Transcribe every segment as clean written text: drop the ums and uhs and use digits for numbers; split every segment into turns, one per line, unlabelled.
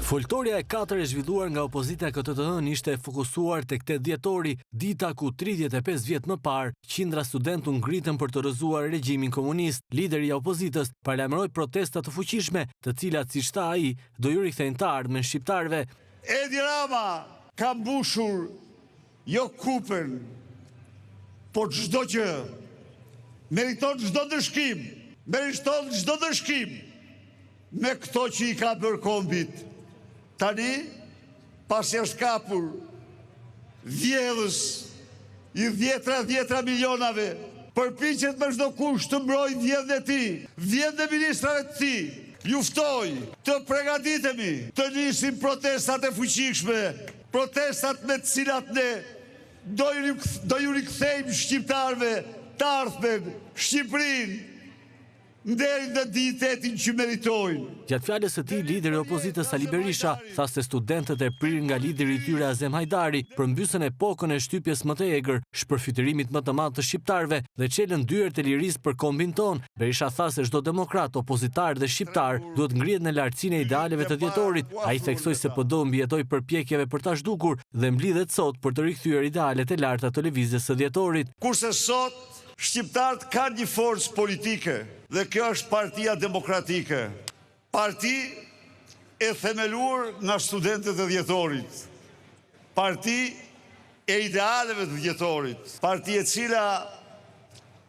Foltorja e 4 e zhvilluar nga opozita KTTN ishte fokusuar tek 8 dhjetori, dita ku 35 vjet më parë, qindra studentë u ngritën për të rrëzuar regjimin komunist. Lideri i opozitës paralajmëroi protesta të fuqishme, të cilat, siç tha ai, do ju rikthejnë të ardhmen shqiptarëve.
Edi Rama ka mbushur jo kupen, por çdo gjë. Meriton çdo dëshkim, meriton çdo dëshkim me këto që i ka bërë kombit. Tani, pas e është kapur vjedhës i dhjetra milionave, përpiqet me çdo kusht të mbrojë vjedhën e tij, vjedhën e ministrave të tij. Juftoj të përgatitemi, të nisim protestat e fuqishme, protestat me të cilat ne do ju rikthejmë shqiptarëve të ardhmen Shqipërinë deri në dignitetin që meritojnë.
Gjatë fjalës së tij, lideri i opozitës Sali Berisha tha se studentët e prirë nga lideri i tyre Azem Hajdari përmbysën epokën e shtypjes më të egër, shpërfytërimit më të madh të shqiptarëve dhe çelën dyert e lirisë për kombin ton. Berisha tha se çdo demokrat, opozitar dhe shqiptar duhet ngrihet në lartësinë e idealeve të dhjetorit. Ai theksoi se PD mbijetoi përpjekjeve për ta zhdukur dhe mblidhet sot për të rikthyer idealet e larta të lëvizjes së dhjetorit.
Kurse sot shqiptarët kanë një forcë politike dhe kjo është Partia Demokratike. Parti e themeluar nga studentët e dhjetorit. Parti e idealeve të dhjetorit. Parti e cila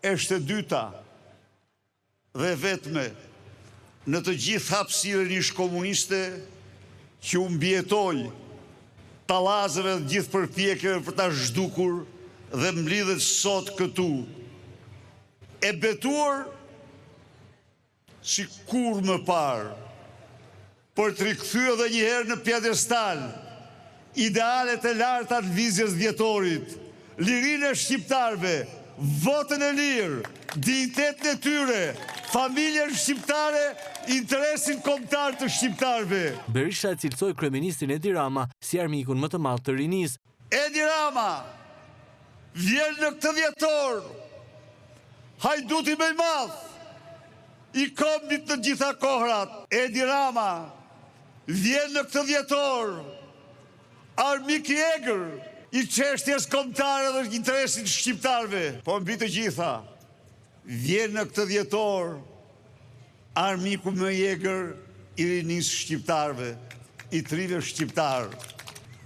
është e dyta dhe vetme në të gjithë hapësirën ish komuniste që u mbijetoi tallazeve të gjithë përpjekjeve për ta zhdukur dhe mblidhet sot këtu. E betuar si kur më parë për të rikthyer edhe një herë në pjedestal idealet e larta të lëvizjes dhjetorit, lirinë e shqiptarëve, votën e lirë, dignitetin e tyre, familjen shqiptare, interesin kombëtar të shqiptarëve.
Berisha e cilësoi kryeministrin Edi Rama si armikun më të madh të rinisë.
Edi Rama vjen në këtë dhjetor hajduti më i madh i kombit në gjitha kohrat. Edi Rama vjen në këtë dhjetor armik i egër i çështjes kombëtare dhe interesit shqiptarëve. Po mbi të gjitha vjen në këtë dhjetor armiku më i egër i rinisë shqiptarëve, i trive shqiptar.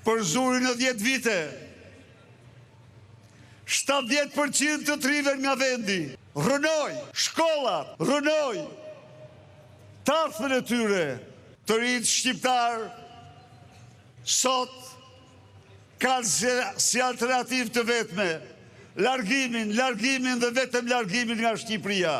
Për zurin në 10 vite 70% të trive nga vendi rënoi, shkollat rënoi, të ardhmen e tyre, të rinjt shqiptar sot kanë si alternativë të vetme largimin dhe vetëm largimin nga Shqipëria.